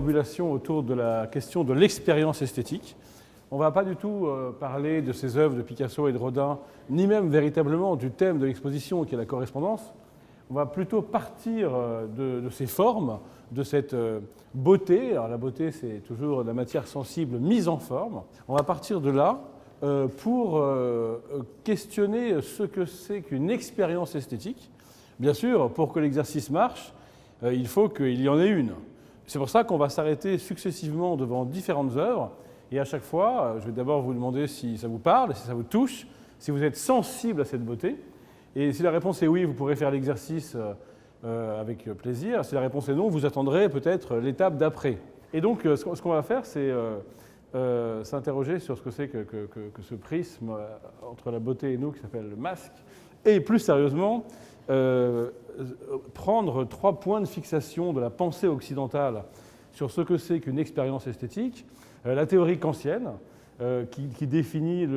confabulation autour de la question de l'expérience esthétique. On ne va pas du tout parler de ces œuvres de Picasso et de Rodin, ni même véritablement du thème de l'exposition qui est la correspondance. On va plutôt partir de ces formes, de cette beauté. Alors la beauté, c'est toujours la matière sensible mise en forme. On va partir de là pour questionner ce que c'est qu'une expérience esthétique. Bien sûr, pour que l'exercice marche, il faut qu'il y en ait une. C'est pour ça qu'on va s'arrêter successivement devant différentes œuvres. Et à chaque fois, je vais d'abord vous demander si ça vous parle, si ça vous touche, si vous êtes sensible à cette beauté. Et si la réponse est oui, vous pourrez faire l'exercice avec plaisir. Si la réponse est non, vous attendrez peut-être l'étape d'après. Et donc, ce qu'on va faire, c'est s'interroger sur ce que c'est que ce prisme entre la beauté et nous, qui s'appelle le masque. Et plus sérieusement, prendre 3 points de fixation de la pensée occidentale sur ce que c'est qu'une expérience esthétique. La théorie kantienne, qui définit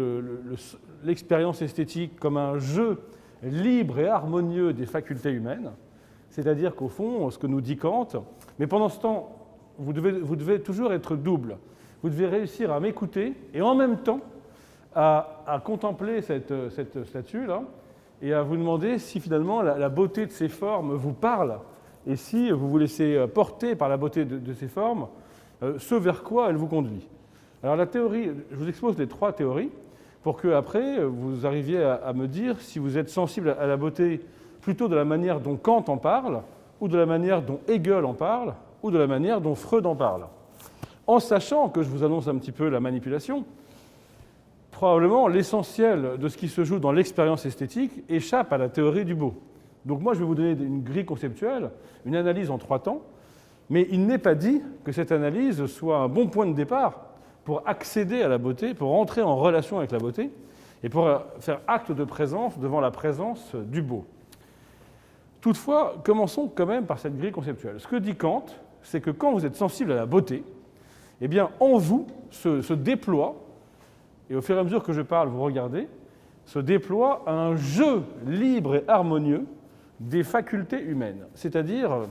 l'expérience esthétique comme un jeu libre et harmonieux des facultés humaines, c'est-à-dire qu'au fond, ce que nous dit Kant, mais pendant ce temps, vous devez toujours être double. Vous devez réussir à m'écouter et en même temps à contempler cette statue-là et à vous demander si finalement la beauté de ces formes vous parle et si vous vous laissez porter par la beauté de ces formes, ce vers quoi elle vous conduit. Alors la théorie, je vous expose les 3 théories pour que après vous arriviez à me dire si vous êtes sensible à la beauté plutôt de la manière dont Kant en parle, ou de la manière dont Hegel en parle, ou de la manière dont Freud en parle. En sachant que je vous annonce un petit peu la manipulation, probablement l'essentiel de ce qui se joue dans l'expérience esthétique échappe à la théorie du beau. Donc moi je vais vous donner une grille conceptuelle, une analyse en 3 temps, mais il n'est pas dit que cette analyse soit un bon point de départ pour accéder à la beauté, pour entrer en relation avec la beauté, et pour faire acte de présence devant la présence du beau. Toutefois, commençons quand même par cette grille conceptuelle. Ce que dit Kant, c'est que quand vous êtes sensible à la beauté, eh bien, en vous se déploie, et au fur et à mesure que je parle, vous regardez, se déploie un jeu libre et harmonieux des facultés humaines. C'est-à-dire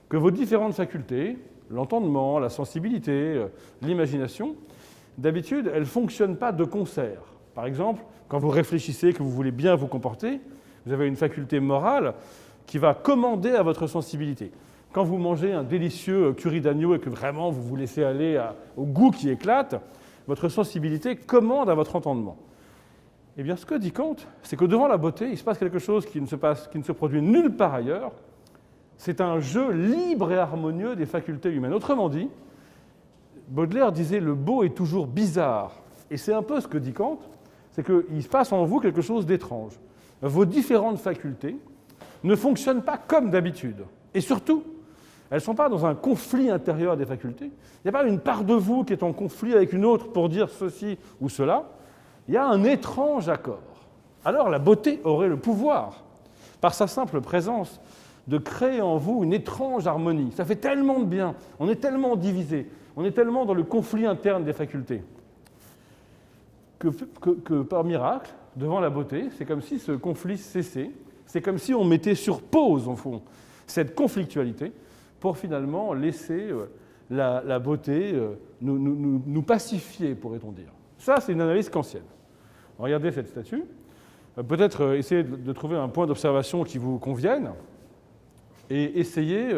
que vos différentes facultés, l'entendement, la sensibilité, l'imagination, d'habitude, elles ne fonctionnent pas de concert. Par exemple, quand vous réfléchissez, que vous voulez bien vous comporter, vous avez une faculté morale qui va commander à votre sensibilité. Quand vous mangez un délicieux curry d'agneau et que vraiment vous vous laissez aller au goût qui éclate, votre sensibilité commande à votre entendement. Eh bien, ce que dit Kant, c'est que devant la beauté, il se passe quelque chose qui ne se produit nulle part ailleurs. C'est un jeu libre et harmonieux des facultés humaines. Autrement dit, Baudelaire disait « le beau est toujours bizarre ». Et c'est un peu ce que dit Kant, c'est qu'il se passe en vous quelque chose d'étrange. Vos différentes facultés ne fonctionnent pas comme d'habitude. Et surtout, elles ne sont pas dans un conflit intérieur des facultés. Il n'y a pas une part de vous qui est en conflit avec une autre pour dire ceci ou cela. Il y a un étrange accord. Alors la beauté aurait le pouvoir, par sa simple présence, de créer en vous une étrange harmonie. Ça fait tellement de bien, on est tellement divisé, on est tellement dans le conflit interne des facultés, que par miracle, devant la beauté, c'est comme si ce conflit cessait, c'est comme si on mettait sur pause, au fond, cette conflictualité, pour finalement laisser la beauté nous pacifier, pourrait-on dire. Ça, c'est une analyse kantienne. Regardez cette statue. Peut-être essayez de trouver un point d'observation qui vous convienne et essayez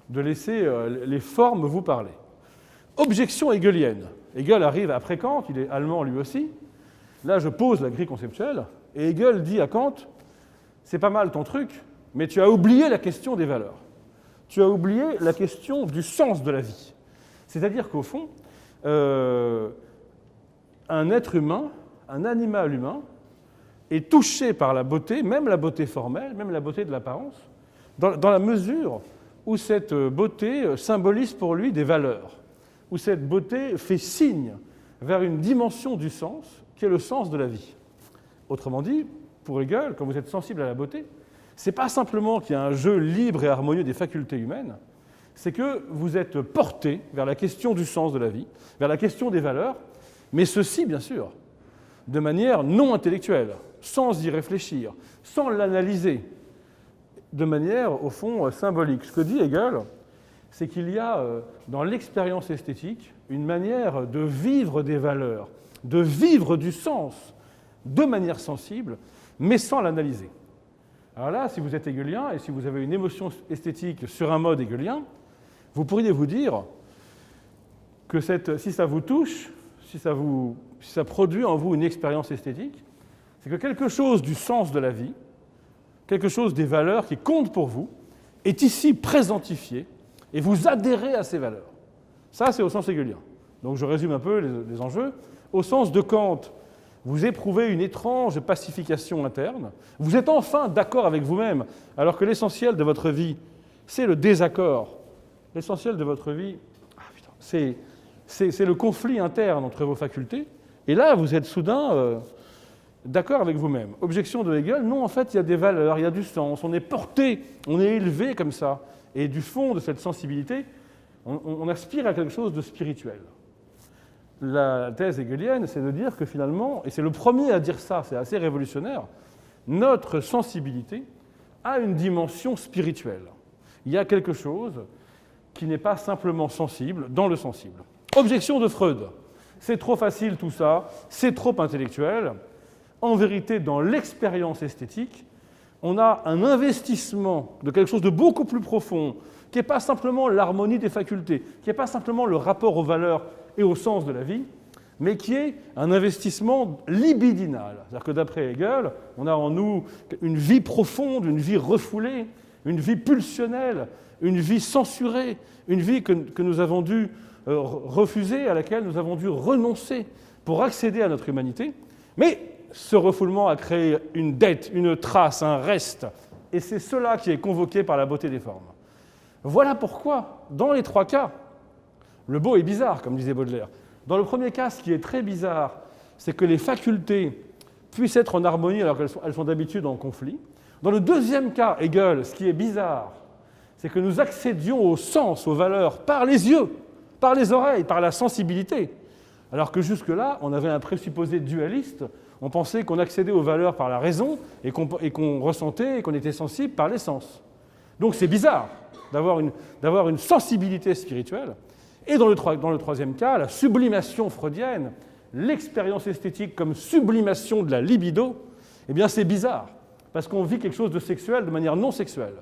de laisser les formes vous parler. Objection hegelienne. Hegel arrive après Kant, il est allemand lui aussi. Là, je pose la grille conceptuelle et Hegel dit à Kant « c'est pas mal ton truc, mais tu as oublié la question des valeurs. Tu as oublié la question du sens de la vie. » C'est-à-dire qu'au fond, un être humain, un animal humain, est touché par la beauté, même la beauté formelle, même la beauté de l'apparence, dans la mesure où cette beauté symbolise pour lui des valeurs, où cette beauté fait signe vers une dimension du sens qui est le sens de la vie. Autrement dit, pour Hegel, quand vous êtes sensible à la beauté, ce n'est pas simplement qu'il y a un jeu libre et harmonieux des facultés humaines, c'est que vous êtes porté vers la question du sens de la vie, vers la question des valeurs, mais ceci, bien sûr, de manière non intellectuelle, sans y réfléchir, sans l'analyser, de manière, au fond, symbolique. Ce que dit Hegel, c'est qu'il y a dans l'expérience esthétique une manière de vivre des valeurs, de vivre du sens de manière sensible, mais sans l'analyser. Alors là, si vous êtes hegelien et si vous avez une émotion esthétique sur un mode hegelien, vous pourriez vous dire que si ça vous touche, si ça produit en vous une expérience esthétique, c'est que quelque chose du sens de la vie, quelque chose des valeurs qui comptent pour vous, est ici présentifié et vous adhérez à ces valeurs. Ça, c'est au sens hegelien. Donc je résume un peu les enjeux. Au sens de Kant, vous éprouvez une étrange pacification interne. Vous êtes enfin d'accord avec vous-même, alors que l'essentiel de votre vie, c'est le désaccord. L'essentiel de votre vie, c'est le conflit interne entre vos facultés. Et là, vous êtes soudain d'accord avec vous-même. Objection de Hegel, non, en fait, il y a des valeurs, il y a du sens, on est porté, on est élevé comme ça. Et du fond de cette sensibilité, on aspire à quelque chose de spirituel. La thèse hegelienne, c'est de dire que finalement, et c'est le premier à dire ça, c'est assez révolutionnaire, notre sensibilité a une dimension spirituelle. Il y a quelque chose qui n'est pas simplement sensible dans le sensible. Objection de Freud. C'est trop facile tout ça, c'est trop intellectuel. En vérité, dans l'expérience esthétique, on a un investissement de quelque chose de beaucoup plus profond, qui n'est pas simplement l'harmonie des facultés, qui n'est pas simplement le rapport aux valeurs et au sens de la vie, mais qui est un investissement libidinal. C'est-à-dire que d'après Hegel, on a en nous une vie profonde, une vie refoulée, une vie pulsionnelle, une vie censurée, une vie que nous avons dû refuser, à laquelle nous avons dû renoncer pour accéder à notre humanité. Mais ce refoulement a créé une dette, une trace, un reste, et c'est cela qui est convoqué par la beauté des formes. Voilà pourquoi, dans les trois cas, le beau est bizarre, comme disait Baudelaire. Dans le premier cas, ce qui est très bizarre, c'est que les facultés puissent être en harmonie alors qu'elles sont d'habitude en conflit. Dans le deuxième cas, Hegel, ce qui est bizarre, c'est que nous accédions au sens, aux valeurs, par les yeux, par les oreilles, par la sensibilité. Alors que jusque-là, on avait un présupposé dualiste, on pensait qu'on accédait aux valeurs par la raison et qu'on ressentait et qu'on était sensible par les sens. Donc c'est bizarre d'avoir une sensibilité spirituelle. Et dans le troisième cas, la sublimation freudienne, l'expérience esthétique comme sublimation de la libido, eh bien c'est bizarre, parce qu'on vit quelque chose de sexuel de manière non sexuelle.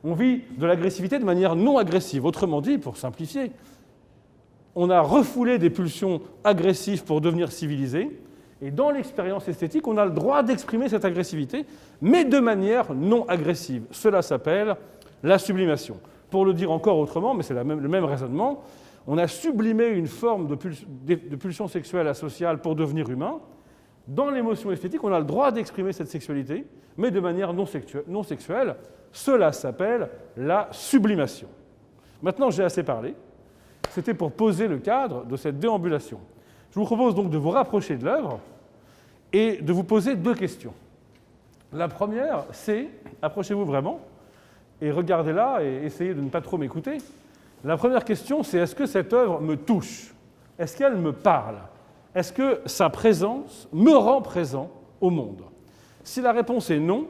On vit de l'agressivité de manière non agressive. Autrement dit, pour simplifier, on a refoulé des pulsions agressives pour devenir civilisé, et dans l'expérience esthétique, on a le droit d'exprimer cette agressivité, mais de manière non agressive. Cela s'appelle la sublimation. Pour le dire encore autrement, mais c'est le même raisonnement, on a sublimé une forme de pulsion sexuelle asociale pour devenir humain. Dans l'émotion esthétique, on a le droit d'exprimer cette sexualité, mais de manière non sexuelle. Cela s'appelle la sublimation. Maintenant, j'ai assez parlé. C'était pour poser le cadre de cette déambulation. Je vous propose donc de vous rapprocher de l'œuvre et de vous poser deux questions. La première, c'est, approchez-vous vraiment, et regardez-la et essayez de ne pas trop m'écouter. La première question, c'est est-ce que cette œuvre me touche? Est-ce qu'elle me parle? Est-ce que sa présence me rend présent au monde? Si la réponse est non,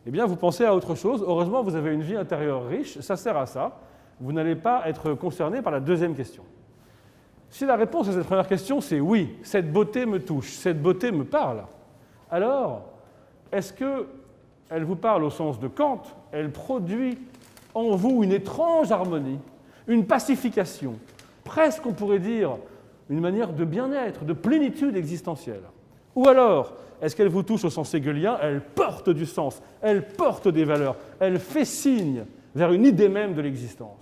eh bien vous pensez à autre chose. Heureusement, vous avez une vie intérieure riche, ça sert à ça. Vous n'allez pas être concerné par la deuxième question. Si la réponse à cette première question, c'est oui, cette beauté me touche, cette beauté me parle, alors est-ce qu'elle vous parle au sens de Kant? Elle produit en vous une étrange harmonie, une pacification, presque on pourrait dire une manière de bien-être, de plénitude existentielle. Ou alors, est-ce qu'elle vous touche au sens hegelien? Elle porte du sens, elle porte des valeurs, elle fait signe vers une idée même de l'existence.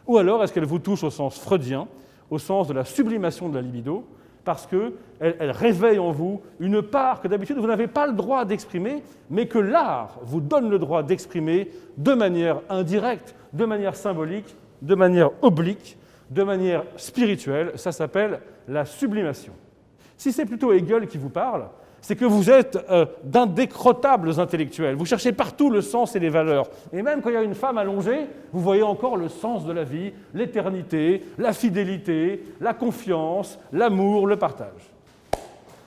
Ou alors, est-ce qu'elle vous touche au sens freudien, au sens de la sublimation de la libido, parce qu'elle réveille en vous une part que d'habitude vous n'avez pas le droit d'exprimer, mais que l'art vous donne le droit d'exprimer de manière indirecte, de manière symbolique, de manière oblique, de manière spirituelle. Ça s'appelle la sublimation. Si c'est plutôt Hegel qui vous parle, c'est que vous êtes d'indécrottables intellectuels. Vous cherchez partout le sens et les valeurs. Et même quand il y a une femme allongée, vous voyez encore le sens de la vie, l'éternité, la fidélité, la confiance, l'amour, le partage.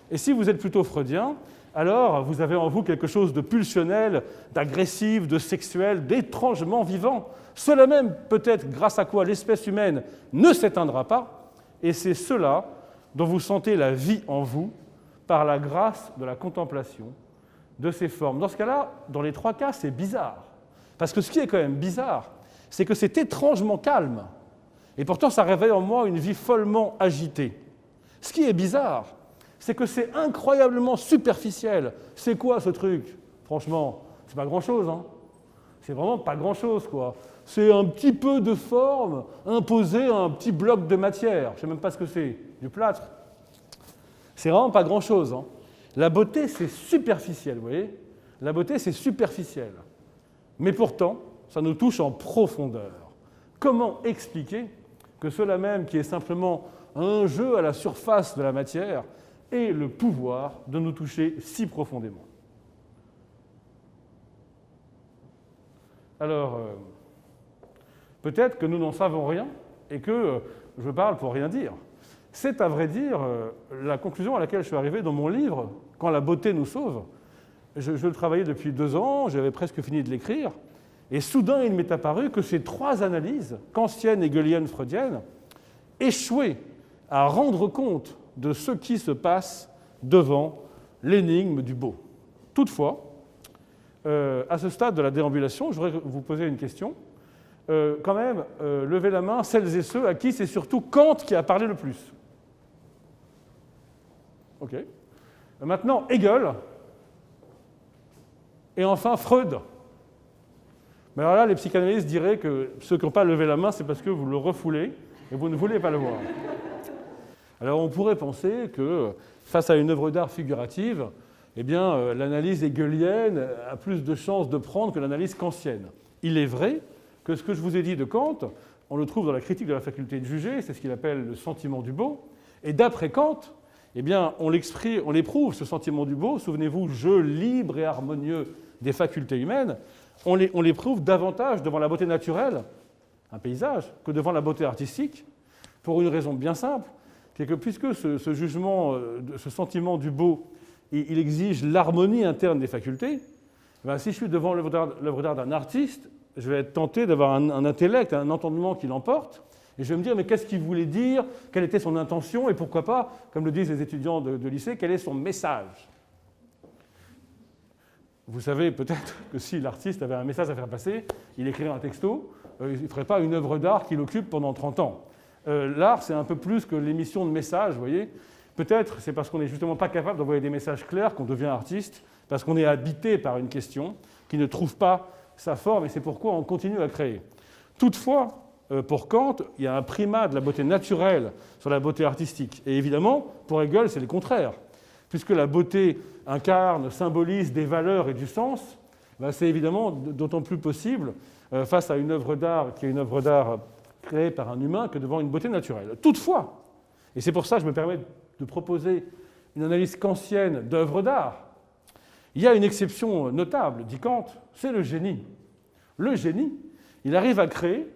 Et si vous êtes plutôt freudien, alors vous avez en vous quelque chose de pulsionnel, d'agressif, de sexuel, d'étrangement vivant. Cela même, peut-être grâce à quoi l'espèce humaine ne s'éteindra pas, et c'est cela dont vous sentez la vie en vous par la grâce de la contemplation de ces formes. Dans ce cas-là, dans les 3 cas, c'est bizarre. Parce que ce qui est quand même bizarre, c'est que c'est étrangement calme. Et pourtant, ça réveille en moi une vie follement agitée. Ce qui est bizarre, c'est que c'est incroyablement superficiel. C'est quoi ce truc? Franchement, c'est pas grand-chose, hein. C'est vraiment pas grand-chose, quoi. C'est un petit peu de forme imposée à un petit bloc de matière. Je ne sais même pas ce que c'est. Du plâtre. C'est vraiment pas grand-chose, hein. La beauté, c'est superficiel, vous voyez? La beauté, c'est superficiel. Mais pourtant, ça nous touche en profondeur. Comment expliquer que cela même qui est simplement un jeu à la surface de la matière ait le pouvoir de nous toucher si profondément? Alors, peut-être que nous n'en savons rien et que je parle pour rien dire. C'est à vrai dire la conclusion à laquelle je suis arrivé dans mon livre « Quand la beauté nous sauve ». Je le travaillais depuis 2 ans, j'avais presque fini de l'écrire, et soudain il m'est apparu que ces 3 analyses, kantiennes, hegeliennes, freudiennes, échouaient à rendre compte de ce qui se passe devant l'énigme du beau. Toutefois, à ce stade de la déambulation, je voudrais vous poser une question. Quand même, levez la main celles et ceux à qui c'est surtout Kant qui a parlé le plus. OK. Maintenant, Hegel, et enfin Freud. Mais alors là, les psychanalystes diraient que ceux qui n'ont pas levé la main, c'est parce que vous le refoulez et vous ne voulez pas le voir. Alors on pourrait penser que, face à une œuvre d'art figurative, eh bien, l'analyse hegelienne a plus de chances de prendre que l'analyse kantienne. Il est vrai que ce que je vous ai dit de Kant, on le trouve dans la critique de la faculté de juger, c'est ce qu'il appelle le sentiment du beau, et d'après Kant, eh bien, on éprouve ce sentiment du beau, souvenez-vous, jeu libre et harmonieux des facultés humaines, on l'éprouve davantage devant la beauté naturelle, un paysage, que devant la beauté artistique, pour une raison bien simple, c'est que puisque ce jugement, ce sentiment du beau, il exige l'harmonie interne des facultés, ben si je suis devant l'œuvre d'art d'un artiste, je vais être tenté d'avoir un intellect, un entendement qui l'emporte, et je vais me dire, mais qu'est-ce qu'il voulait dire? Quelle était son intention? Et pourquoi pas, comme le disent les étudiants de lycée, quel est son message? Vous savez peut-être que si l'artiste avait un message à faire passer, il écrirait un texto, il ne ferait pas une œuvre d'art qui l'occupe pendant 30 ans. L'art, c'est un peu plus que l'émission de messages, vous voyez. Peut-être c'est parce qu'on n'est justement pas capable d'envoyer des messages clairs qu'on devient artiste, parce qu'on est habité par une question qui ne trouve pas sa forme, et c'est pourquoi on continue à créer. Toutefois, pour Kant, il y a un primat de la beauté naturelle sur la beauté artistique. Et évidemment, pour Hegel, c'est le contraire. Puisque la beauté incarne, symbolise des valeurs et du sens, ben c'est évidemment d'autant plus possible face à une œuvre d'art qui est une œuvre d'art créée par un humain que devant une beauté naturelle. Toutefois, et c'est pour ça que je me permets de proposer une analyse kantienne d'œuvres d'art, il y a une exception notable, dit Kant, c'est le génie. Le génie, il arrive à créer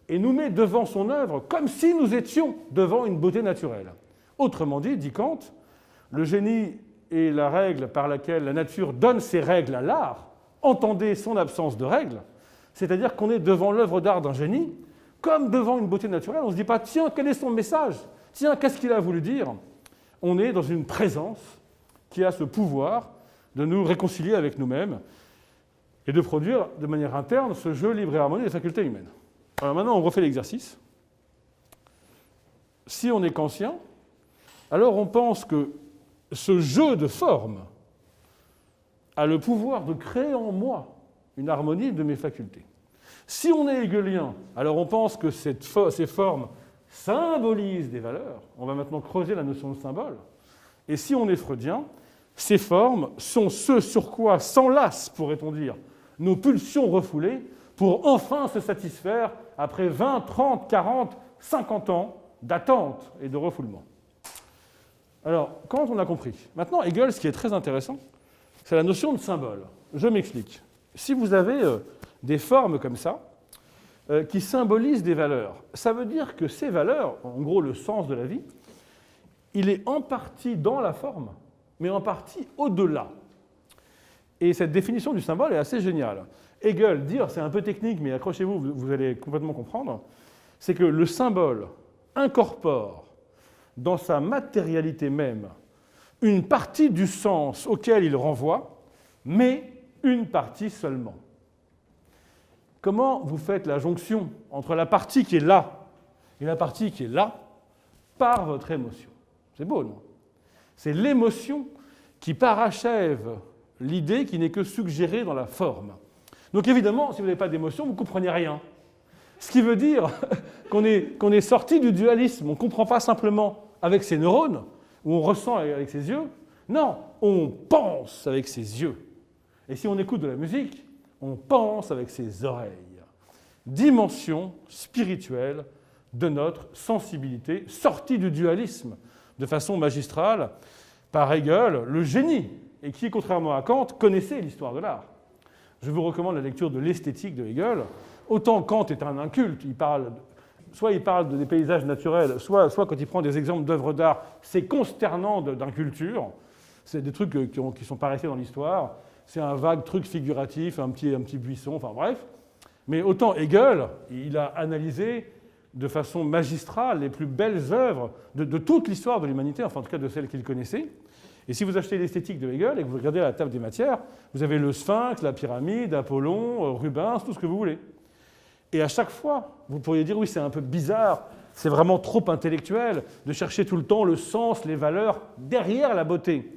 et nous met devant son œuvre comme si nous étions devant une beauté naturelle. Autrement dit Kant, le génie est la règle par laquelle la nature donne ses règles à l'art, entendez son absence de règles, c'est-à-dire qu'on est devant l'œuvre d'art d'un génie, comme devant une beauté naturelle, on ne se dit pas « tiens, quel est son message? Tiens, qu'est-ce qu'il a voulu dire ?» On est dans une présence qui a ce pouvoir de nous réconcilier avec nous-mêmes et de produire de manière interne ce jeu libre et harmonieux des facultés humaines. Alors maintenant, on refait l'exercice. Si on est kantien, alors on pense que ce jeu de formes a le pouvoir de créer en moi une harmonie de mes facultés. Si on est hegelien, alors on pense que ces formes symbolisent des valeurs. On va maintenant creuser la notion de symbole. Et si on est freudien, ces formes sont ce sur quoi s'enlacent, pourrait-on dire, nos pulsions refoulées pour enfin se satisfaire après 20, 30, 40, 50 ans d'attente et de refoulement. Alors, quand on a compris, maintenant Hegel, ce qui est très intéressant, c'est la notion de symbole. Je m'explique. Si vous avez des formes comme ça, qui symbolisent des valeurs, ça veut dire que ces valeurs, en gros le sens de la vie, il est en partie dans la forme, mais en partie au-delà Et cette définition du symbole est assez géniale. Hegel dit, c'est un peu technique, mais accrochez-vous, vous allez complètement comprendre, c'est que le symbole incorpore dans sa matérialité même une partie du sens auquel il renvoie, mais une partie seulement. Comment vous faites la jonction entre la partie qui est là et la partie qui est là par votre émotion? C'est beau, non? C'est l'émotion qui parachève l'idée qui n'est que suggérée dans la forme. Donc évidemment, si vous n'avez pas d'émotion, vous ne comprenez rien. Ce qui veut dire qu'on est sorti du dualisme. On ne comprend pas simplement avec ses neurones, ou on ressent avec ses yeux. Non, on pense avec ses yeux. Et si on écoute de la musique, on pense avec ses oreilles. Dimension spirituelle de notre sensibilité, sortie du dualisme de façon magistrale par Hegel, le génie, et qui, contrairement à Kant, connaissait l'histoire de l'art. Je vous recommande la lecture de l'esthétique de Hegel. Autant Kant est un inculte, soit il parle des paysages naturels, soit quand il prend des exemples d'œuvres d'art, c'est consternant d'inculture. C'est des trucs qui ne sont pas restés dans l'histoire. C'est un vague truc figuratif, un petit buisson, enfin bref. Mais autant Hegel, il a analysé de façon magistrale les plus belles œuvres de toute l'histoire de l'humanité, enfin en tout cas de celles qu'il connaissait. Et si vous achetez l'esthétique de Hegel et que vous regardez à la table des matières, vous avez le Sphinx, la pyramide, Apollon, Rubens, tout ce que vous voulez. Et à chaque fois, vous pourriez dire, oui, c'est un peu bizarre, c'est vraiment trop intellectuel de chercher tout le temps le sens, les valeurs derrière la beauté.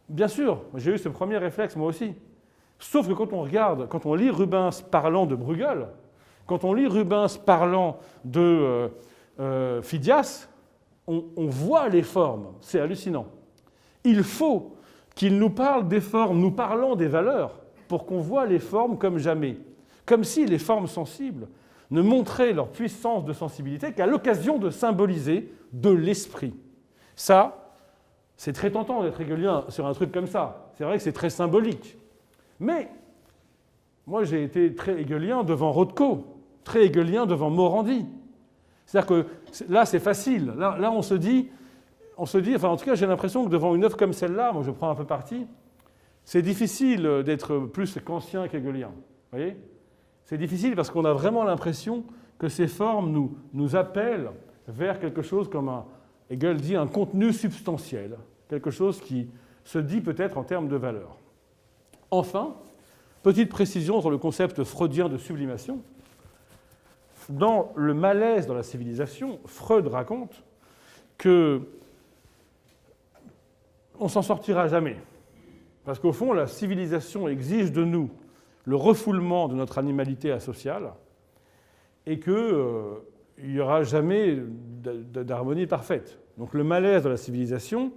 Bien sûr, j'ai eu ce premier réflexe moi aussi. Sauf que quand on lit Rubens parlant de Bruegel, quand on lit Rubens parlant de Phidias, on voit les formes, c'est hallucinant. Il faut qu'il nous parle des formes, nous parlant des valeurs, pour qu'on voit les formes comme jamais. Comme si les formes sensibles ne montraient leur puissance de sensibilité qu'à l'occasion de symboliser de l'esprit. Ça, c'est très tentant d'être hegelien sur un truc comme ça. C'est vrai que c'est très symbolique. Mais moi, j'ai été très hegelien devant Rothko, très hegelien devant Morandi. C'est-à-dire que là, c'est facile. Là, on se dit, enfin, en tout cas, j'ai l'impression que devant une œuvre comme celle-là, moi, je prends un peu parti, c'est difficile d'être plus kantien qu'hegelien. Vous voyez ? C'est difficile parce qu'on a vraiment l'impression que ces formes nous appellent vers quelque chose comme Hegel dit, un contenu substantiel, quelque chose qui se dit peut-être en termes de valeur. Enfin, petite précision sur le concept freudien de sublimation. Dans Le malaise dans la civilisation, Freud raconte qu'on ne s'en sortira jamais. Parce qu'au fond, la civilisation exige de nous le refoulement de notre animalité asociale et qu'il n'y aura jamais d'harmonie parfaite. Donc le malaise de la civilisation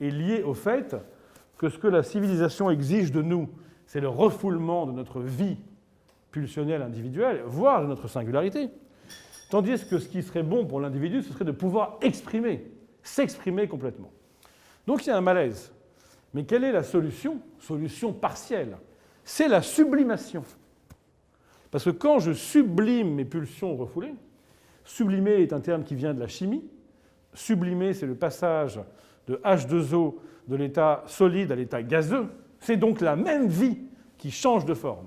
est lié au fait que ce que la civilisation exige de nous, c'est le refoulement de notre vie pulsionnelle individuelle, voire de notre singularité. Tandis que ce qui serait bon pour l'individu, ce serait de pouvoir s'exprimer complètement. Donc il y a un malaise. Mais quelle est la solution? Solution partielle. C'est la sublimation. Parce que quand je sublime mes pulsions refoulées, sublimer est un terme qui vient de la chimie. Sublimer, c'est le passage de H2O de l'état solide à l'état gazeux. C'est donc la même vie qui change de forme.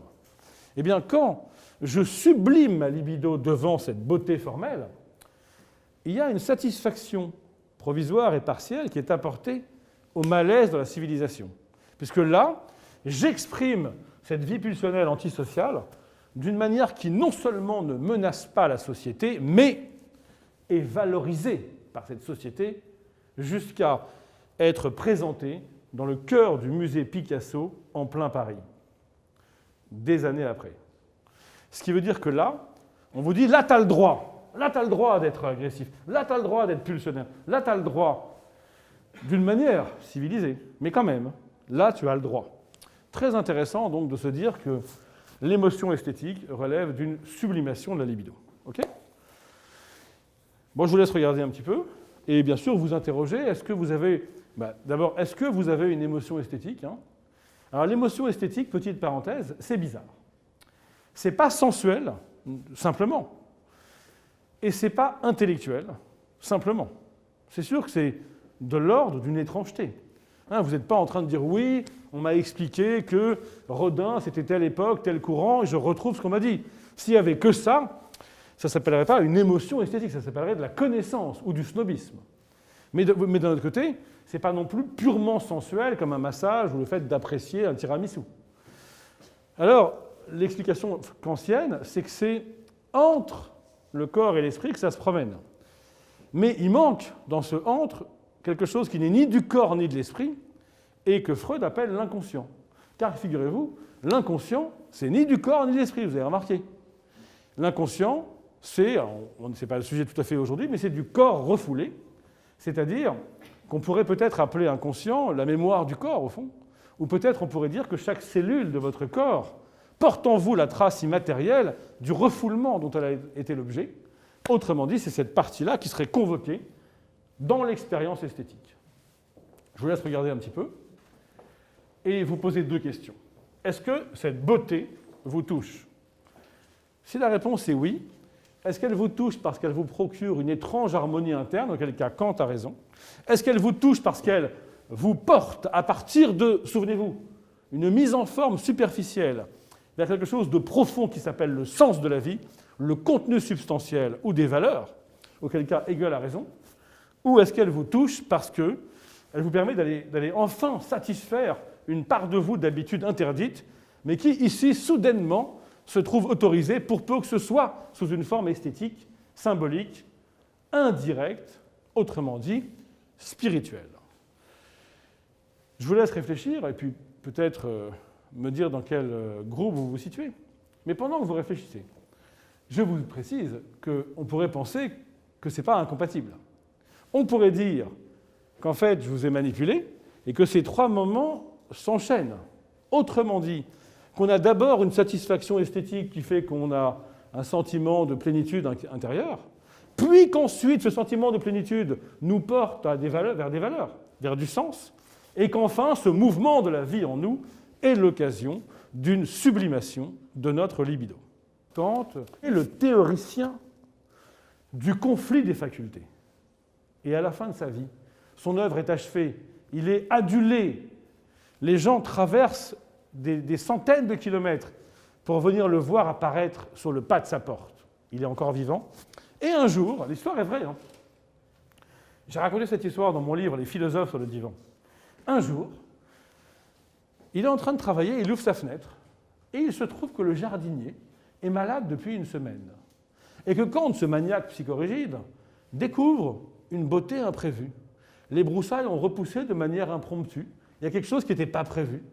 Eh bien, quand je sublime ma libido devant cette beauté formelle, il y a une satisfaction provisoire et partielle qui est apportée au malaise de la civilisation. Puisque là, j'exprime cette vie pulsionnelle antisociale d'une manière qui non seulement ne menace pas la société, mais est valorisée par cette société jusqu'à être présentée dans le cœur du musée Picasso en plein Paris, des années après. Ce qui veut dire que là, on vous dit, là, tu as le droit d'être agressif, là, tu as le droit d'être pulsionnaire, là, tu as le droit, d'une manière civilisée, mais quand même, là, tu as le droit. Très intéressant donc de se dire que l'émotion esthétique relève d'une sublimation de la libido. Ok ? Bon, je vous laisse regarder un petit peu et bien sûr vous interroger, est-ce que vous avez... d'abord, est-ce que vous avez une émotion esthétique, hein ? Alors l'émotion esthétique, petite parenthèse, c'est bizarre. C'est pas sensuel, simplement. Et c'est pas intellectuel, simplement. C'est sûr que c'est de l'ordre d'une étrangeté. Hein, vous n'êtes pas en train de dire oui, on m'a expliqué que Rodin, c'était telle époque, tel courant, et je retrouve ce qu'on m'a dit. S'il n'y avait que ça ne s'appellerait pas une émotion esthétique, ça s'appellerait de la connaissance ou du snobisme. Mais d'un autre côté, ce n'est pas non plus purement sensuel comme un massage ou le fait d'apprécier un tiramisu. Alors, l'explication kantienne, c'est que c'est entre le corps et l'esprit que ça se promène. Mais il manque dans ce entre quelque chose qui n'est ni du corps ni de l'esprit et que Freud appelle l'inconscient. Car figurez-vous, l'inconscient, c'est ni du corps ni de l'esprit, vous avez remarqué. L'inconscient, c'est pas le sujet tout à fait aujourd'hui, mais c'est du corps refoulé, c'est-à-dire qu'on pourrait peut-être appeler inconscient la mémoire du corps, au fond, ou peut-être on pourrait dire que chaque cellule de votre corps porte en vous la trace immatérielle du refoulement dont elle a été l'objet. Autrement dit, c'est cette partie-là qui serait convoquée dans l'expérience esthétique. Je vous laisse regarder un petit peu et vous poser deux questions. Est-ce que cette beauté vous touche? Si la réponse est oui, est-ce qu'elle vous touche parce qu'elle vous procure une étrange harmonie interne, auquel cas Kant a raison? Est-ce qu'elle vous touche parce qu'elle vous porte à partir de, souvenez-vous, une mise en forme superficielle vers quelque chose de profond qui s'appelle le sens de la vie, le contenu substantiel ou des valeurs, auquel cas Hegel a raison? Ou est-ce qu'elle vous touche parce qu'elle vous permet d'aller enfin satisfaire une part de vous d'habitude interdite, mais qui, ici, soudainement, se trouve autorisée pour peu que ce soit sous une forme esthétique, symbolique, indirecte, autrement dit, spirituelle. Je vous laisse réfléchir et puis peut-être me dire dans quel groupe vous vous situez. Mais pendant que vous réfléchissez, je vous précise qu'on pourrait penser que ce n'est pas incompatible. On pourrait dire qu'en fait, je vous ai manipulé et que ces trois moments s'enchaînent. Autrement dit, qu'on a d'abord une satisfaction esthétique qui fait qu'on a un sentiment de plénitude intérieure, puis qu'ensuite ce sentiment de plénitude nous porte vers des valeurs, vers du sens, et qu'enfin ce mouvement de la vie en nous est l'occasion d'une sublimation de notre libido. Kant est le théoricien du conflit des facultés. Et à la fin de sa vie, son œuvre est achevée, il est adulé. Les gens traversent des centaines de kilomètres pour venir le voir apparaître sur le pas de sa porte. Il est encore vivant. Et un jour, l'histoire est vraie, hein. J'ai raconté cette histoire dans mon livre « Les philosophes sur le divan ». Un jour, il est en train de travailler, il ouvre sa fenêtre, et il se trouve que le jardinier est malade depuis une semaine. Et que Kant, ce maniaque psychorigide, découvre une beauté imprévue. Les broussailles ont repoussé de manière impromptue. Il y a quelque chose qui n'était pas prévu.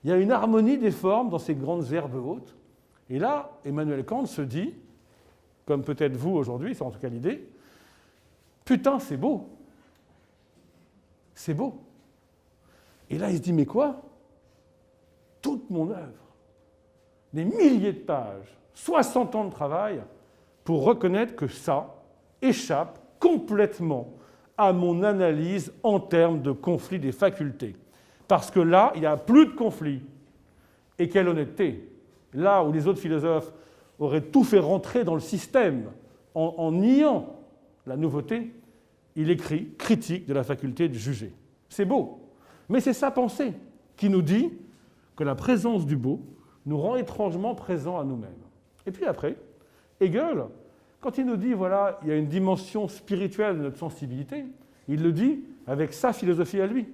Il y a une harmonie des formes dans ces grandes herbes hautes. Et là, Emmanuel Kant se dit, comme peut-être vous aujourd'hui, c'est en tout cas l'idée, putain, c'est beau. C'est beau. Et là, il se dit, mais quoi? Toute mon œuvre, des milliers de pages, 60 ans de travail, pour reconnaître que ça échappe complètement à mon analyse en termes de conflit des facultés. Parce que là, il n'y a plus de conflit. Et quelle honnêteté! Là où les autres philosophes auraient tout fait rentrer dans le système en niant la nouveauté, il écrit « critique de la faculté de juger ». C'est beau, mais c'est sa pensée qui nous dit que la présence du beau nous rend étrangement présents à nous-mêmes. Et puis après, Hegel, quand il nous dit, voilà, il y a une dimension spirituelle de notre sensibilité, il le dit avec sa philosophie à lui.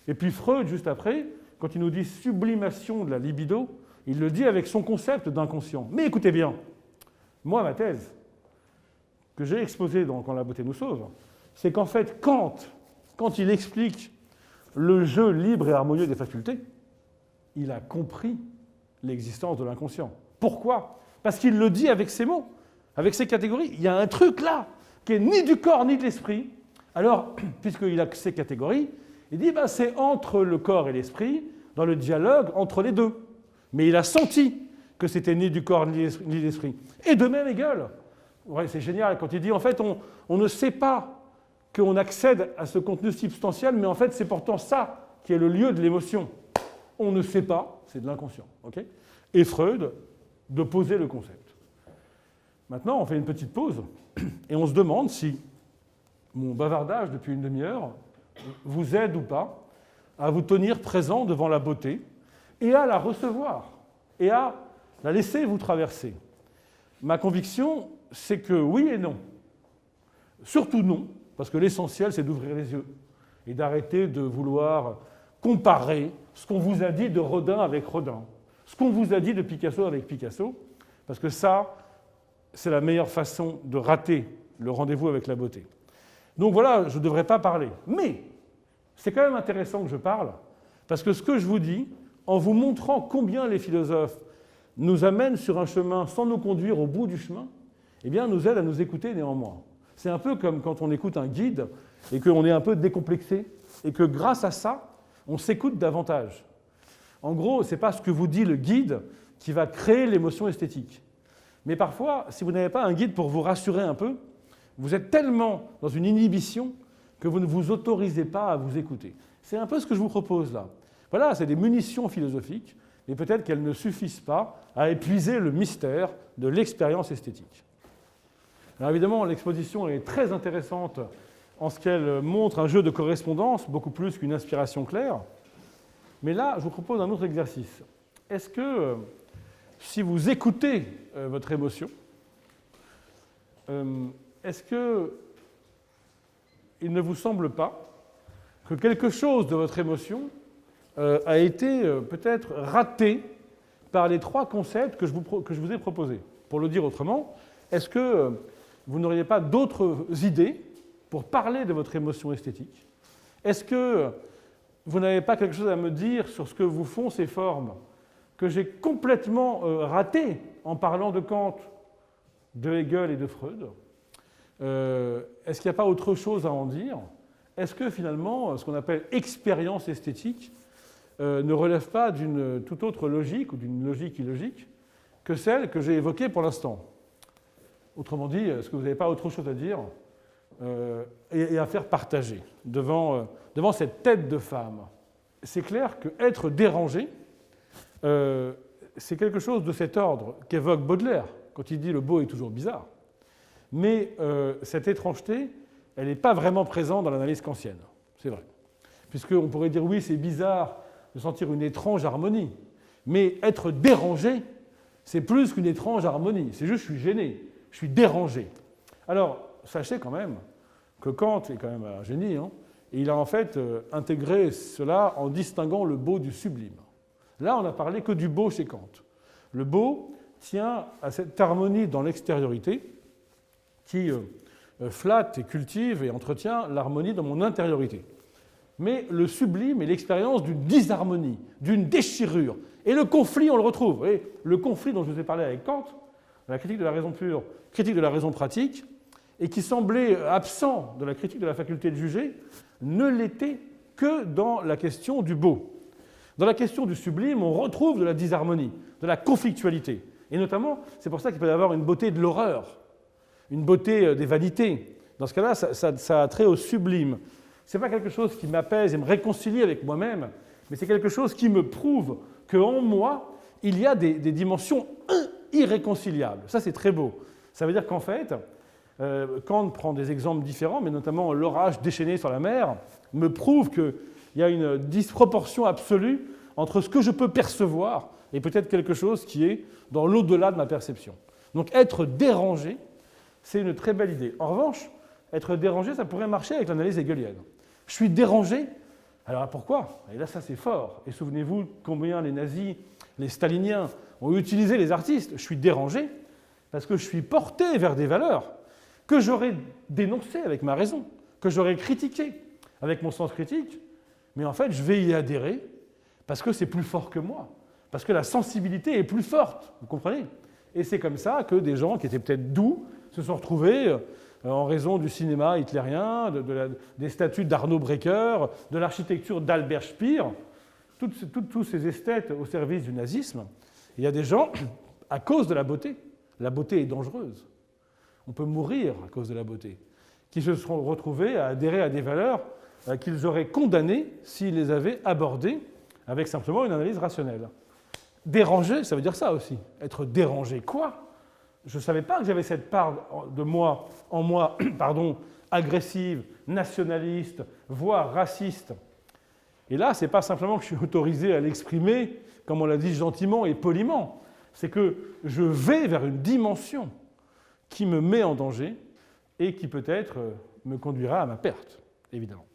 Et puis Freud, juste après, quand il nous dit sublimation de la libido, il le dit avec son concept d'inconscient. Mais écoutez bien, moi, ma thèse, que j'ai exposée dans Quand la beauté nous sauve, c'est qu'en fait, Kant, quand il explique le jeu libre et harmonieux des facultés, il a compris l'existence de l'inconscient. Pourquoi? Parce qu'il le dit avec ses mots, avec ses catégories. Il y a un truc là, qui est ni du corps ni de l'esprit. Alors, puisqu'il a ces catégories, il dit ben, c'est entre le corps et l'esprit, dans le dialogue entre les deux. Mais il a senti que c'était ni du corps ni de l'esprit. Et de même Hegel. Ouais, c'est génial quand il dit en fait on ne sait pas qu'on accède à ce contenu substantiel, mais en fait c'est pourtant ça qui est le lieu de l'émotion. On ne sait pas, c'est de l'inconscient. Okay? Et Freud de poser le concept. Maintenant, on fait une petite pause et on se demande si mon bavardage depuis une demi-heure vous aide ou pas à vous tenir présent devant la beauté et à la recevoir et à la laisser vous traverser. Ma conviction, c'est que oui et non. Surtout non, parce que l'essentiel, c'est d'ouvrir les yeux et d'arrêter de vouloir comparer ce qu'on vous a dit de Rodin avec Rodin, ce qu'on vous a dit de Picasso avec Picasso, parce que ça, c'est la meilleure façon de rater le rendez-vous avec la beauté. Donc voilà, je ne devrais pas parler. Mais c'est quand même intéressant que je parle, parce que ce que je vous dis, en vous montrant combien les philosophes nous amènent sur un chemin sans nous conduire au bout du chemin, eh bien, nous aident à nous écouter néanmoins. C'est un peu comme quand on écoute un guide et qu'on est un peu décomplexé, et que grâce à ça, on s'écoute davantage. En gros, ce n'est pas ce que vous dit le guide qui va créer l'émotion esthétique. Mais parfois, si vous n'avez pas un guide pour vous rassurer un peu, vous êtes tellement dans une inhibition que vous ne vous autorisez pas à vous écouter. C'est un peu ce que je vous propose là. Voilà, c'est des munitions philosophiques, mais peut-être qu'elles ne suffisent pas à épuiser le mystère de l'expérience esthétique. Alors évidemment, l'exposition est très intéressante en ce qu'elle montre un jeu de correspondance, beaucoup plus qu'une inspiration claire. Mais là, je vous propose un autre exercice. Est-ce que, si vous écoutez votre émotion, est-ce qu'il ne vous semble pas que quelque chose de votre émotion a été peut-être raté par les trois concepts que je vous ai proposés? Pour le dire autrement, est-ce que vous n'auriez pas d'autres idées pour parler de votre émotion esthétique? Est-ce que vous n'avez pas quelque chose à me dire sur ce que vous font ces formes que j'ai complètement raté en parlant de Kant, de Hegel et de Freud? Est-ce qu'il n'y a pas autre chose à en dire? Est-ce que finalement, ce qu'on appelle expérience esthétique ne relève pas d'une toute autre logique ou d'une logique illogique que celle que j'ai évoquée pour l'instant? Autrement dit, est-ce que vous n'avez pas autre chose à dire et à faire partager devant cette tête de femme? C'est clair qu'être dérangé, c'est quelque chose de cet ordre qu'évoque Baudelaire quand il dit « le beau est toujours bizarre ». Mais cette étrangeté, elle n'est pas vraiment présente dans l'analyse kantienne, c'est vrai. Puisqu'on pourrait dire « oui, c'est bizarre de sentir une étrange harmonie ». Mais être dérangé, c'est plus qu'une étrange harmonie. C'est juste « je suis gêné ». Je suis dérangé. Alors, sachez quand même que Kant est quand même un génie, hein, et il a en fait intégré cela en distinguant le beau du sublime. Là, on n'a parlé que du beau chez Kant. Le beau tient à cette harmonie dans l'extériorité qui flatte et cultive et entretient l'harmonie dans mon intériorité. Mais le sublime est l'expérience d'une disharmonie, d'une déchirure. Et le conflit, on le retrouve. Et le conflit dont je vous ai parlé avec Kant, la critique de la raison pure, critique de la raison pratique, et qui semblait absent de la critique de la faculté de juger, ne l'était que dans la question du beau. Dans la question du sublime, on retrouve de la disharmonie, de la conflictualité. Et notamment, c'est pour ça qu'il peut y avoir une beauté de l'horreur, une beauté des vanités. Dans ce cas-là, ça a trait au sublime. Ce n'est pas quelque chose qui m'apaise et me réconcilie avec moi-même, mais c'est quelque chose qui me prouve qu'en moi, il y a des dimensions irréconciliables. Ça, c'est très beau. Ça veut dire qu'en fait, Kant prend des exemples différents, mais notamment l'orage déchaîné sur la mer, me prouve qu'il y a une disproportion absolue entre ce que je peux percevoir et peut-être quelque chose qui est dans l'au-delà de ma perception. Donc être dérangé, c'est une très belle idée. En revanche, être dérangé, ça pourrait marcher avec l'analyse hegelienne. Je suis dérangé, alors pourquoi? Et là, ça c'est fort. Et souvenez-vous combien les nazis, les staliniens ont utilisé les artistes. Je suis dérangé parce que je suis porté vers des valeurs que j'aurais dénoncées avec ma raison, que j'aurais critiquées avec mon sens critique, mais en fait, je vais y adhérer parce que c'est plus fort que moi, parce que la sensibilité est plus forte, vous comprenez? Et c'est comme ça que des gens qui étaient peut-être doux se sont retrouvés en raison du cinéma hitlérien, des statues d'Arno Breker, de l'architecture d'Albert Speer, tous ces esthètes au service du nazisme. Il y a des gens, à cause de la beauté est dangereuse, on peut mourir à cause de la beauté, qui se sont retrouvés à adhérer à des valeurs qu'ils auraient condamnées s'ils les avaient abordées avec simplement une analyse rationnelle. Déranger, ça veut dire ça aussi. Être dérangé, quoi? Je ne savais pas que j'avais cette part de moi, en moi, agressive, nationaliste, voire raciste. Et là, ce n'est pas simplement que je suis autorisé à l'exprimer, comme on l'a dit gentiment et poliment, c'est que je vais vers une dimension qui me met en danger et qui peut-être me conduira à ma perte, évidemment.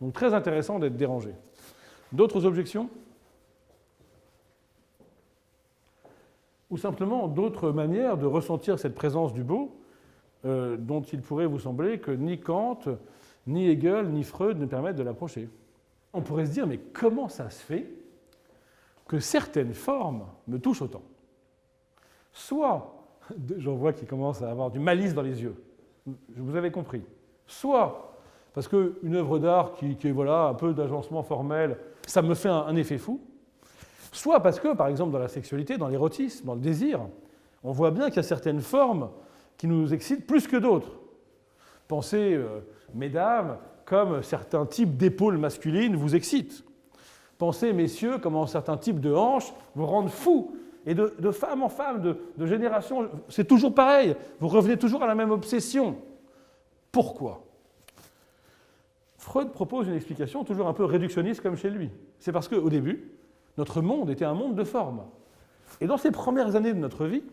Donc très intéressant d'être dérangé. D'autres objections? Ou simplement d'autres manières de ressentir cette présence du beau dont il pourrait vous sembler que ni Kant, ni Hegel, ni Freud ne permettent de l'approcher. On pourrait se dire, mais comment ça se fait que certaines formes me touchent autant? Soit, j'en vois qui commencent à avoir du malice dans les yeux, vous avez compris, soit parce qu'une œuvre d'art qui est voilà, un peu d'agencement formel, ça me fait un effet fou, soit parce que, par exemple, dans la sexualité, dans l'érotisme, dans le désir, on voit bien qu'il y a certaines formes qui nous excitent plus que d'autres. Pensez, mesdames, comme certains types d'épaules masculines vous excitent. Pensez, messieurs, comment certains types de hanches vous rendent fous. Et de femme en femme, de génération, c'est toujours pareil. Vous revenez toujours à la même obsession. Pourquoi? Freud propose une explication toujours un peu réductionniste comme chez lui. C'est parce qu'au début, notre monde était un monde de formes. Et dans ces premières années de notre vie,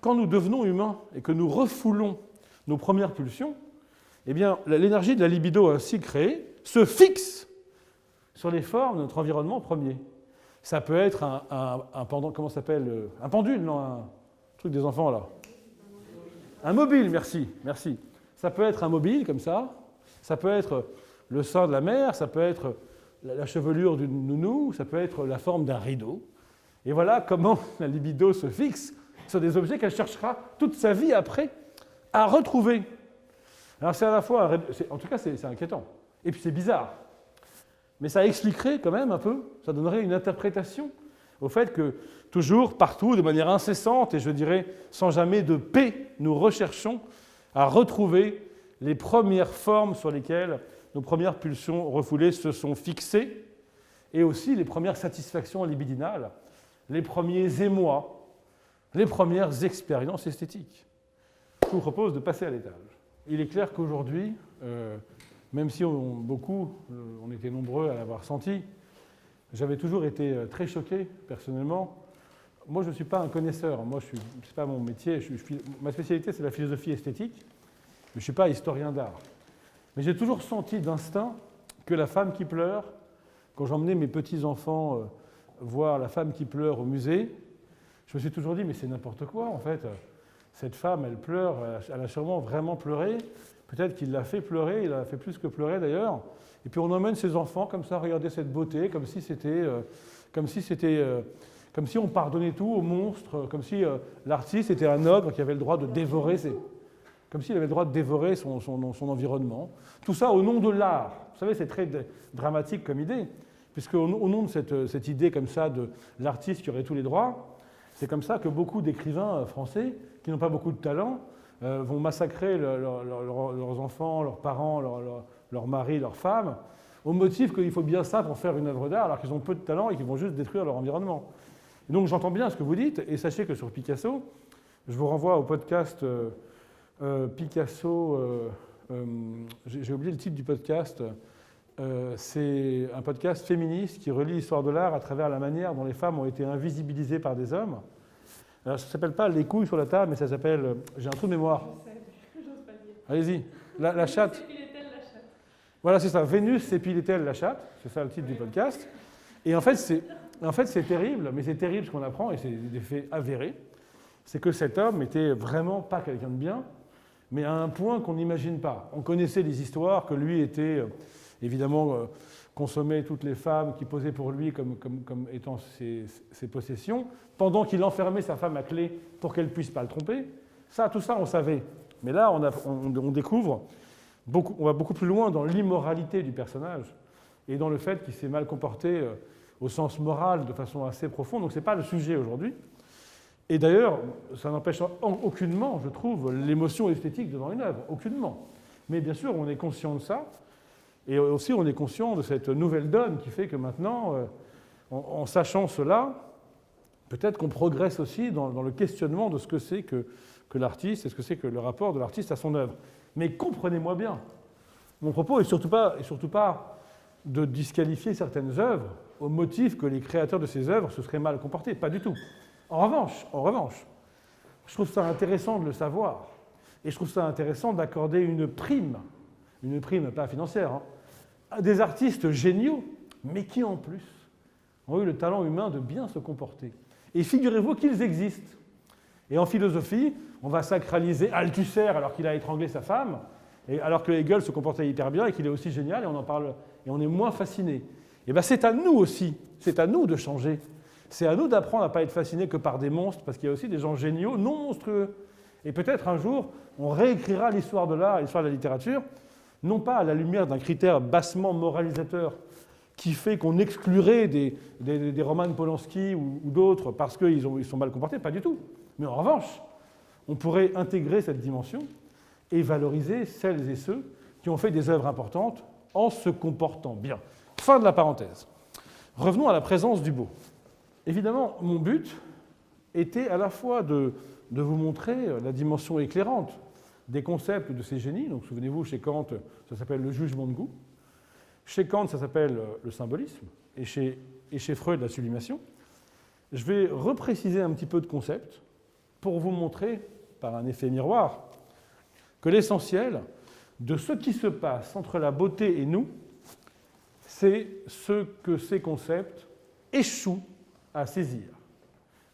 quand nous devenons humains et que nous refoulons nos premières pulsions, eh bien, l'énergie de la libido ainsi créée se fixe sur les formes de notre environnement premier. Ça peut être un pendant, comment ça s'appelle? Un pendule, non, un truc des enfants là. Un mobile, merci. Ça peut être un mobile comme ça. Ça peut être le sein de la mère, ça peut être la chevelure d'une nounou, ça peut être la forme d'un rideau. Et voilà comment la libido se fixe sur des objets qu'elle cherchera toute sa vie après à retrouver. Alors c'est à la fois, en tout cas c'est inquiétant, et puis c'est bizarre. Mais ça expliquerait quand même un peu, ça donnerait une interprétation au fait que toujours, partout, de manière incessante, et je dirais sans jamais de paix, nous recherchons à retrouver les premières formes sur lesquelles nos premières pulsions refoulées se sont fixées, et aussi les premières satisfactions libidinales, les premiers émois, les premières expériences esthétiques. Je vous propose de passer à l'étage. Il est clair qu'aujourd'hui, même si on était nombreux à l'avoir senti, j'avais toujours été très choqué, personnellement. Moi, je ne suis pas un connaisseur, ce n'est pas mon métier, ma spécialité c'est la philosophie esthétique, mais je ne suis pas historien d'art. Mais j'ai toujours senti d'instinct que la femme qui pleure, quand j'emmenais mes petits-enfants voir la femme qui pleure au musée, je me suis toujours dit, mais c'est n'importe quoi en fait. Cette femme, elle pleure, elle a sûrement vraiment pleuré. Peut-être qu'il l'a fait pleurer, il a fait plus que pleurer d'ailleurs. Et puis on emmène ses enfants comme ça, regarder cette beauté, comme si on pardonnait tout au monstre, comme si l'artiste était un ogre qui avait le droit de dévorer comme s'il avait le droit de dévorer son environnement. Tout ça au nom de l'art. Vous savez, c'est très dramatique comme idée, puisque au nom de cette idée comme ça de l'artiste qui aurait tous les droits, c'est comme ça que beaucoup d'écrivains français, qui n'ont pas beaucoup de talent, vont massacrer leurs enfants, leurs parents, leurs maris, leurs femmes, au motif qu'il faut bien ça pour faire une œuvre d'art, alors qu'ils ont peu de talent et qu'ils vont juste détruire leur environnement. Et donc j'entends bien ce que vous dites, et sachez que sur Picasso, je vous renvoie au podcast Picasso, j'ai oublié le titre du podcast, c'est un podcast féministe qui relie l'histoire de l'art à travers la manière dont les femmes ont été invisibilisées par des hommes. Alors, ça ne s'appelle pas les couilles sur la table, mais ça s'appelle, j'ai un trou de mémoire. J'ose pas dire. Allez-y, la chatte. S'épilait-elle la chatte? Voilà, c'est ça, Vénus s'épilait-elle la chatte, c'est ça le titre du podcast. Et en fait, c'est terrible, mais c'est terrible ce qu'on apprend, et c'est des faits avérés, c'est que cet homme n'était vraiment pas quelqu'un de bien, mais à un point qu'on n'imagine pas. On connaissait les histoires que lui était, évidemment, consommait toutes les femmes qui posaient pour lui comme étant ses possessions, pendant qu'il enfermait sa femme à clé pour qu'elle ne puisse pas le tromper. Tout ça, on savait. Mais là, on découvre, on va beaucoup plus loin dans l'immoralité du personnage et dans le fait qu'il s'est mal comporté au sens moral de façon assez profonde. Donc ce n'est pas le sujet aujourd'hui. Et d'ailleurs, ça n'empêche aucunement, je trouve, l'émotion esthétique devant une œuvre, aucunement. Mais bien sûr, on est conscient de ça, et aussi on est conscient de cette nouvelle donne qui fait que maintenant, en sachant cela, peut-être qu'on progresse aussi dans le questionnement de ce que c'est que l'artiste et ce que c'est que le rapport de l'artiste à son œuvre. Mais comprenez-moi bien, mon propos est surtout pas de disqualifier certaines œuvres au motif que les créateurs de ces œuvres se seraient mal comportés. Pas du tout. En revanche, je trouve ça intéressant de le savoir. Et je trouve ça intéressant d'accorder une prime pas financière, hein, à des artistes géniaux, mais qui en plus ont eu le talent humain de bien se comporter. Et figurez-vous qu'ils existent. Et en philosophie, on va sacraliser Althusser alors qu'il a étranglé sa femme, et alors que Hegel se comportait hyper bien et qu'il est aussi génial, et on en parle, et on est moins fasciné. Et bien c'est à nous aussi, c'est à nous de changer. C'est à nous d'apprendre à ne pas être fascinés que par des monstres, parce qu'il y a aussi des gens géniaux, non monstrueux. Et peut-être un jour, on réécrira l'histoire de l'art et l'histoire de la littérature, non pas à la lumière d'un critère bassement moralisateur qui fait qu'on exclurait des Roman Polanski ou d'autres parce qu'ils sont mal comportés, pas du tout. Mais en revanche, on pourrait intégrer cette dimension et valoriser celles et ceux qui ont fait des œuvres importantes en se comportant bien. Fin de la parenthèse. Revenons à la présence du beau. Évidemment, mon but était à la fois de vous montrer la dimension éclairante des concepts de ces génies. Donc, souvenez-vous, chez Kant, ça s'appelle le jugement de goût. Chez Kant, ça s'appelle le symbolisme. Et chez Freud, la sublimation. Je vais repréciser un petit peu de concepts pour vous montrer, par un effet miroir, que l'essentiel de ce qui se passe entre la beauté et nous, c'est ce que ces concepts échouent à saisir.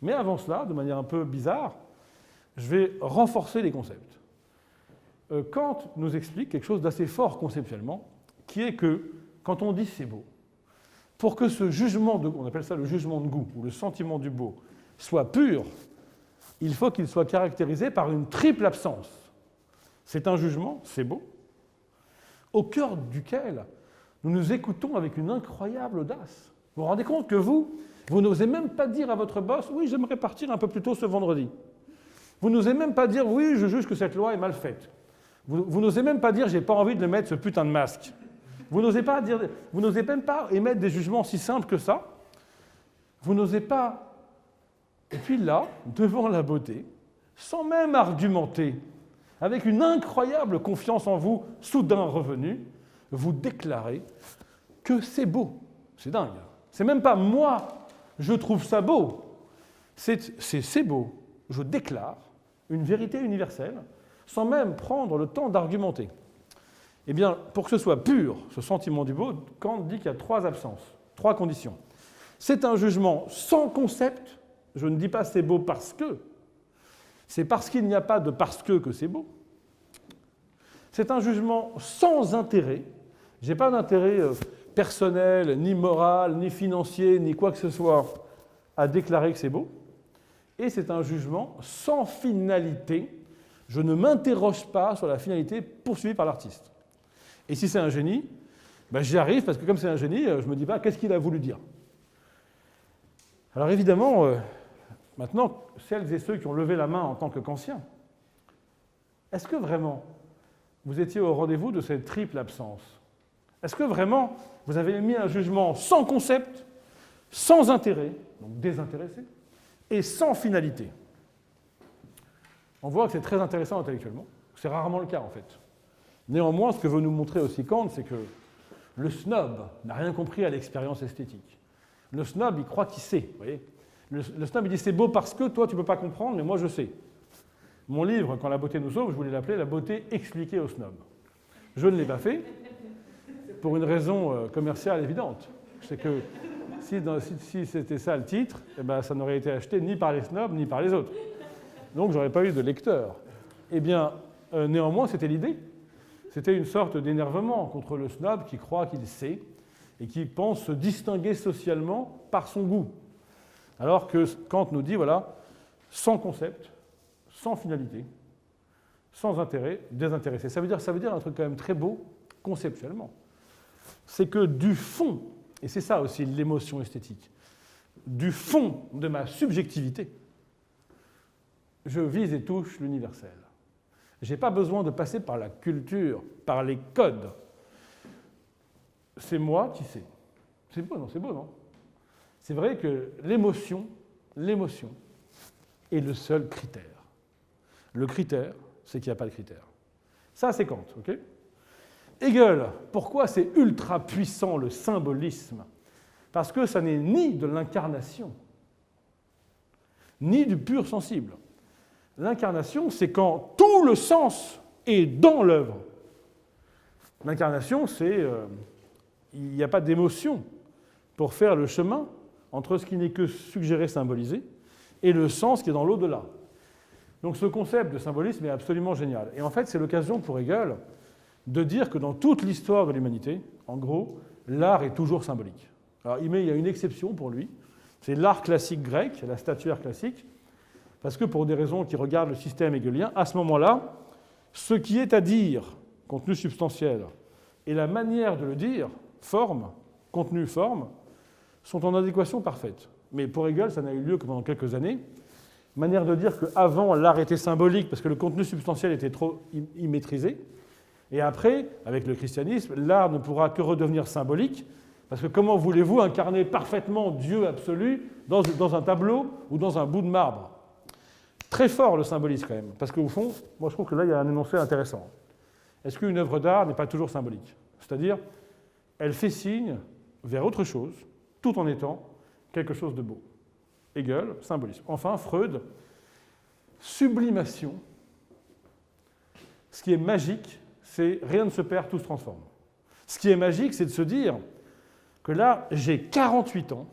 Mais avant cela, de manière un peu bizarre, je vais renforcer les concepts. Kant nous explique quelque chose d'assez fort conceptuellement, qui est que quand on dit c'est beau, pour que ce jugement, on appelle ça le jugement de goût, ou le sentiment du beau, soit pur, il faut qu'il soit caractérisé par une triple absence. C'est un jugement, c'est beau, au cœur duquel nous nous écoutons avec une incroyable audace. Vous vous rendez compte que vous n'osez même pas dire à votre boss « Oui, j'aimerais partir un peu plus tôt ce vendredi ». Vous n'osez même pas dire « Oui, je juge que cette loi est mal faite ». Vous n'osez même pas dire « J'ai pas envie de le mettre ce putain de masque ». Vous n'osez même pas émettre des jugements si simples que ça. Vous n'osez pas. Et puis là, devant la beauté, sans même argumenter, avec une incroyable confiance en vous, soudain revenue, vous déclarez que c'est beau. C'est dingue. C'est même pas moi, je trouve ça beau. C'est beau. Je déclare une vérité universelle, sans même prendre le temps d'argumenter. Eh bien, pour que ce soit pur, ce sentiment du beau, Kant dit qu'il y a 3 absences, 3 conditions. C'est un jugement sans concept. Je ne dis pas c'est beau parce que. C'est parce qu'il n'y a pas de parce que c'est beau. C'est un jugement sans intérêt. Je n'ai pas d'intérêt personnel, ni moral, ni financier, ni quoi que ce soit à déclarer que c'est beau. Et c'est un jugement sans finalité. Je ne m'interroge pas sur la finalité poursuivie par l'artiste. Et si c'est un génie, ben j'y arrive parce que comme c'est un génie, je ne me dis pas qu'est-ce qu'il a voulu dire. Alors évidemment, maintenant, celles et ceux qui ont levé la main en tant que kantiens, est-ce que vraiment vous étiez au rendez-vous de cette triple absence? Est-ce que vraiment vous avez mis un jugement sans concept, sans intérêt, donc désintéressé, et sans finalité? On voit que c'est très intéressant intellectuellement. C'est rarement le cas en fait. Néanmoins, ce que veut nous montrer aussi Kant, c'est que le snob n'a rien compris à l'expérience esthétique. Le snob, il croit qu'il sait. Vous voyez, le snob, il dit c'est beau parce que toi, tu ne peux pas comprendre, mais moi, je sais. Mon livre, Quand la beauté nous sauve, je voulais l'appeler La beauté expliquée au snob. Je ne l'ai pas fait pour une raison commerciale évidente. C'est que si c'était ça le titre, eh ben, ça n'aurait été acheté ni par les snobs, ni par les autres. Donc, je n'aurais pas eu de lecteur. Eh bien, néanmoins, c'était l'idée. C'était une sorte d'énervement contre le snob qui croit qu'il sait et qui pense se distinguer socialement par son goût. Alors que Kant nous dit, voilà, sans concept, sans finalité, sans intérêt, désintéressé. Ça veut dire un truc quand même très beau, conceptuellement. C'est que du fond, et c'est ça aussi l'émotion esthétique, du fond de ma subjectivité, je vise et touche l'universel. Je n'ai pas besoin de passer par la culture, par les codes. C'est moi qui sais. C'est beau, non? C'est vrai que l'émotion est le seul critère. Le critère, c'est qu'il n'y a pas de critère. Ça, c'est Kant, ok? Hegel, pourquoi c'est ultra puissant le symbolisme? Parce que ça n'est ni de l'incarnation, ni du pur sensible. L'incarnation, c'est quand tout le sens est dans l'œuvre. L'incarnation, c'est il n'y a pas d'émotion pour faire le chemin entre ce qui n'est que suggéré, symbolisé, et le sens qui est dans l'au-delà. Donc ce concept de symbolisme est absolument génial. Et en fait, c'est l'occasion pour Hegel de dire que dans toute l'histoire de l'humanité, en gros, l'art est toujours symbolique. Alors il y a une exception pour lui, c'est l'art classique grec, la statuaire classique, parce que pour des raisons qui regardent le système hegelien, à ce moment-là, ce qui est à dire, contenu substantiel, et la manière de le dire, forme, contenu, forme, sont en adéquation parfaite. Mais pour Hegel, ça n'a eu lieu que pendant quelques années. Manière de dire qu'avant, l'art était symbolique parce que le contenu substantiel était trop immaîtrisé. Et après, avec le christianisme, l'art ne pourra que redevenir symbolique parce que comment voulez-vous incarner parfaitement Dieu absolu dans un tableau ou dans un bout de marbre? Très fort le symbolisme quand même, parce qu'au fond, moi je trouve que là il y a un énoncé intéressant. Est-ce qu'une œuvre d'art n'est pas toujours symbolique? C'est-à-dire, elle fait signe vers autre chose, tout en étant quelque chose de beau. Hegel, symbolisme. Enfin, Freud, sublimation. Ce qui est magique, c'est rien ne se perd, tout se transforme. Ce qui est magique, c'est de se dire que là, j'ai 48 ans,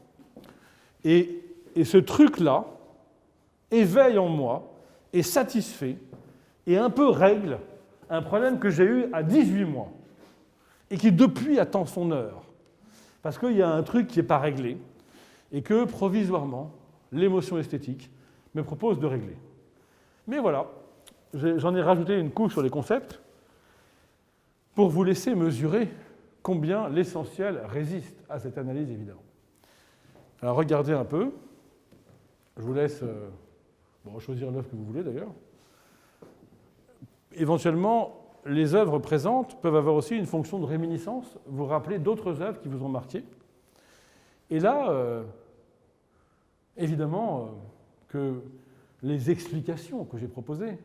et ce truc-là éveille en moi, et satisfait, et un peu règle un problème que j'ai eu à 18 mois, et qui depuis attend son heure. Parce qu'il y a un truc qui n'est pas réglé, et que provisoirement, l'émotion esthétique me propose de régler. Mais voilà, j'en ai rajouté une couche sur les concepts pour vous laisser mesurer combien l'essentiel résiste à cette analyse, évidemment. Alors regardez un peu, je vous laisse choisir l'œuvre que vous voulez d'ailleurs. Éventuellement, les œuvres présentes peuvent avoir aussi une fonction de réminiscence, vous rappeler d'autres œuvres qui vous ont marqué. Et là, évidemment, que les explications que j'ai proposées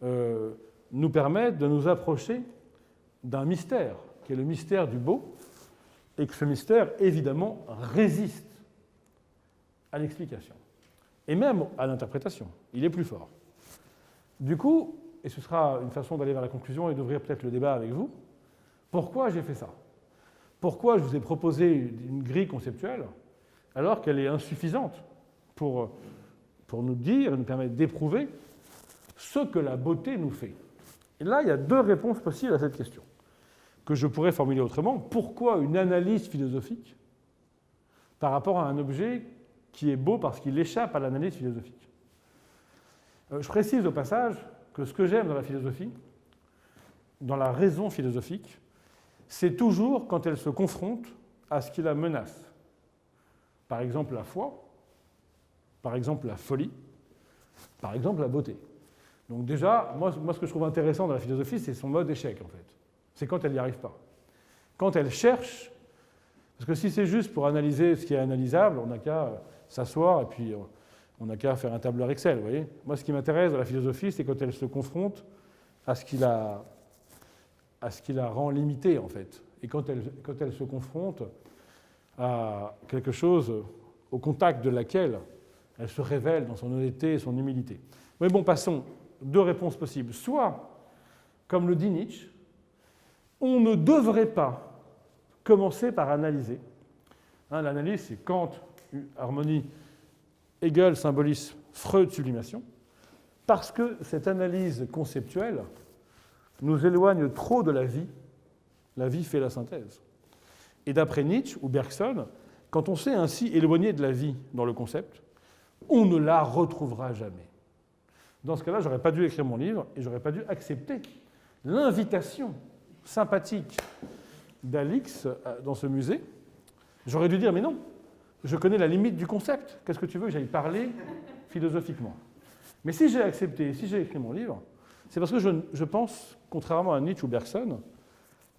nous permettent de nous approcher d'un mystère, qui est le mystère du beau, et que ce mystère, évidemment, résiste à l'explication, et même à l'interprétation. Il est plus fort. Du coup, et ce sera une façon d'aller vers la conclusion et d'ouvrir peut-être le débat avec vous, pourquoi j'ai fait ça? Pourquoi je vous ai proposé une grille conceptuelle alors qu'elle est insuffisante pour nous dire, nous permettre d'éprouver ce que la beauté nous fait? Et là, il y a deux réponses possibles à cette question, que je pourrais formuler autrement. Pourquoi une analyse philosophique par rapport à un objet qui est beau parce qu'il échappe à l'analyse philosophique? Je précise au passage que ce que j'aime dans la philosophie, dans la raison philosophique, c'est toujours quand elle se confronte à ce qui la menace. Par exemple la foi, par exemple la folie, par exemple la beauté. Donc déjà, moi ce que je trouve intéressant dans la philosophie, c'est son mode échec en fait. C'est quand elle n'y arrive pas. Quand elle cherche, parce que si c'est juste pour analyser ce qui est analysable, on n'a qu'à s'asseoir et puis on n'a qu'à faire un tableur Excel, vous voyez. Moi, ce qui m'intéresse dans la philosophie, c'est quand elle se confronte à ce qui la rend limitée, en fait. Et quand elle se confronte à quelque chose au contact de laquelle elle se révèle dans son honnêteté et son humilité. Mais bon, passons. Deux réponses possibles. Soit, comme le dit Nietzsche, on ne devrait pas commencer par analyser. L'analyse, c'est Kant, harmonie, Hegel, symbolisme, Freud, sublimation, parce que cette analyse conceptuelle nous éloigne trop de la vie fait la synthèse. Et d'après Nietzsche ou Bergson, quand on s'est ainsi éloigné de la vie dans le concept, on ne la retrouvera jamais. Dans ce cas-là, je n'aurais pas dû écrire mon livre et je n'aurais pas dû accepter l'invitation sympathique d'Alix dans ce musée. J'aurais dû dire, mais non, je connais la limite du concept. Qu'est-ce que tu veux que j'aille parler philosophiquement? Mais si j'ai accepté, si j'ai écrit mon livre, c'est parce que je pense, contrairement à Nietzsche ou Bergson,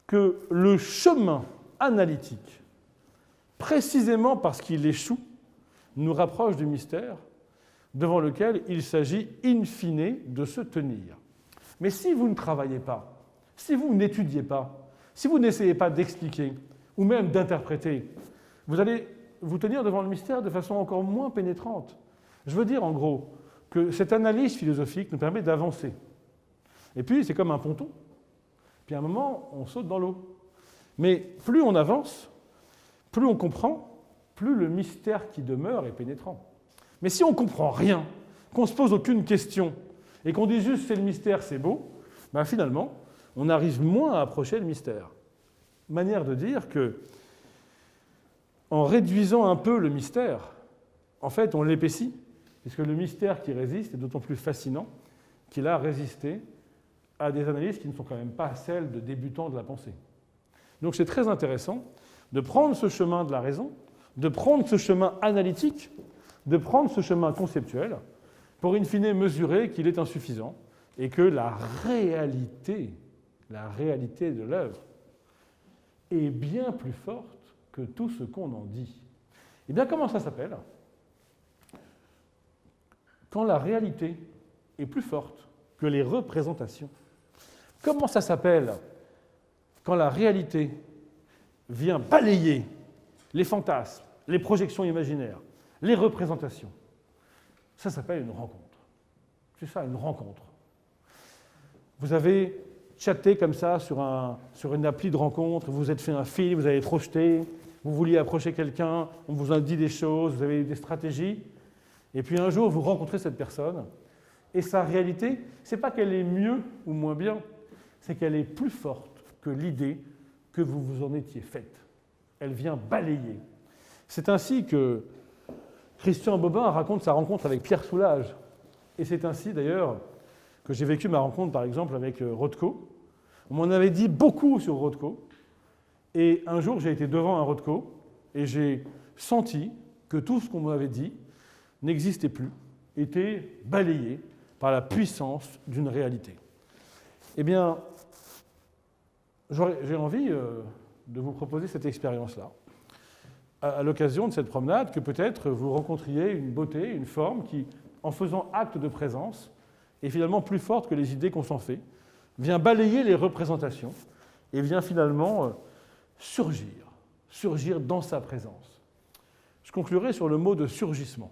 que le chemin analytique, précisément parce qu'il échoue, nous rapproche du mystère devant lequel il s'agit in fine de se tenir. Mais si vous ne travaillez pas, si vous n'étudiez pas, Si vous n'essayez pas d'expliquer ou même d'interpréter, vous allez vous tenir devant le mystère de façon encore moins pénétrante. Je veux dire en gros que cette analyse philosophique nous permet d'avancer. Et puis c'est comme un ponton. Puis à un moment, on saute dans l'eau. Mais plus on avance, plus on comprend, plus le mystère qui demeure est pénétrant. Mais si on ne comprend rien, qu'on ne se pose aucune question, et qu'on dit juste c'est le mystère, c'est beau, ben finalement, on arrive moins à approcher le mystère. Manière de dire que, en réduisant un peu le mystère, en fait, on l'épaissit, puisque le mystère qui résiste est d'autant plus fascinant qu'il a résisté à des analyses qui ne sont quand même pas celles de débutants de la pensée. Donc c'est très intéressant de prendre ce chemin de la raison, de prendre ce chemin analytique, de prendre ce chemin conceptuel, pour in fine mesurer qu'il est insuffisant et que la réalité de l'œuvre est bien plus forte que tout ce qu'on en dit. Eh bien, comment ça s'appelle? Quand la réalité est plus forte que les représentations. Comment ça s'appelle quand la réalité vient balayer les fantasmes, les projections imaginaires, les représentations? Ça s'appelle une rencontre. C'est ça, une rencontre. Vous avez chatté comme ça sur une appli de rencontre, vous vous êtes fait un film, vous avez projeté, vous vouliez approcher quelqu'un, on vous a dit des choses, vous avez eu des stratégies, et puis un jour vous rencontrez cette personne, et sa réalité, ce n'est pas qu'elle est mieux ou moins bien, c'est qu'elle est plus forte que l'idée que vous vous en étiez faite. Elle vient balayer. C'est ainsi que Christian Bobin raconte sa rencontre avec Pierre Soulages. Et c'est ainsi d'ailleurs que j'ai vécu ma rencontre par exemple avec Rothko. On m'en avait dit beaucoup sur Rothko. Et un jour j'ai été devant un Rothko et j'ai senti que tout ce qu'on m'avait dit n'existait plus, était balayé par la puissance d'une réalité. Eh bien, j'ai envie de vous proposer cette expérience-là, à l'occasion de cette promenade, que peut-être vous rencontriez une beauté, une forme qui, en faisant acte de présence, est finalement plus forte que les idées qu'on s'en fait, vient balayer les représentations et vient finalement surgir dans sa présence. Je conclurai sur le mot de surgissement,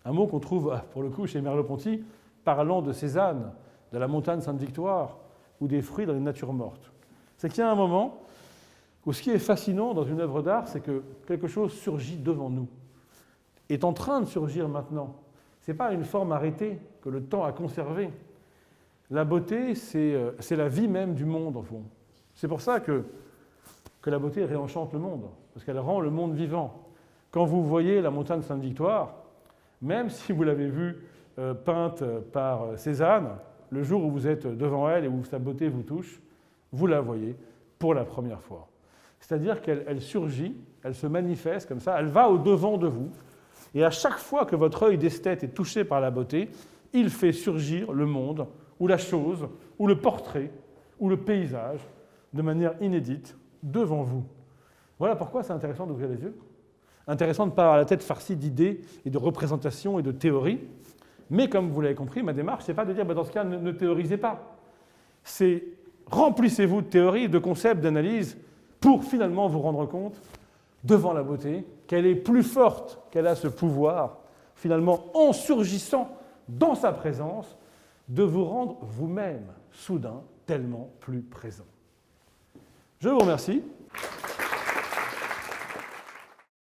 un mot qu'on trouve, pour le coup, chez Merleau-Ponty, parlant de Cézanne, de la montagne Sainte-Victoire ou des fruits dans les natures mortes. C'est qu'il y a un moment où ce qui est fascinant dans une œuvre d'art, c'est que quelque chose surgit devant nous, est en train de surgir maintenant. Ce n'est pas une forme arrêtée que le temps a conservée. La beauté, c'est la vie même du monde, au fond. C'est pour ça que la beauté réenchante le monde, parce qu'elle rend le monde vivant. Quand vous voyez la montagne Sainte-Victoire, même si vous l'avez vue peinte par Cézanne, le jour où vous êtes devant elle et où sa beauté vous touche, vous la voyez pour la première fois. C'est-à-dire qu'elle surgit, elle se manifeste comme ça, elle va au-devant de vous, et à chaque fois que votre œil d'esthète est touché par la beauté, il fait surgir le monde, ou la chose, ou le portrait, ou le paysage, de manière inédite, devant vous. Voilà pourquoi c'est intéressant d'ouvrir les yeux. Intéressant de ne pas avoir la tête farcie d'idées et de représentations et de théories. Mais comme vous l'avez compris, ma démarche, ce n'est pas de dire dans ce cas, ne théorisez pas. C'est remplissez-vous de théories, de concepts, d'analyses, pour finalement vous rendre compte, devant la beauté, qu'elle est plus forte, qu'elle a ce pouvoir, finalement, en surgissant dans sa présence, de vous rendre vous-même, soudain, tellement plus présent. Je vous remercie.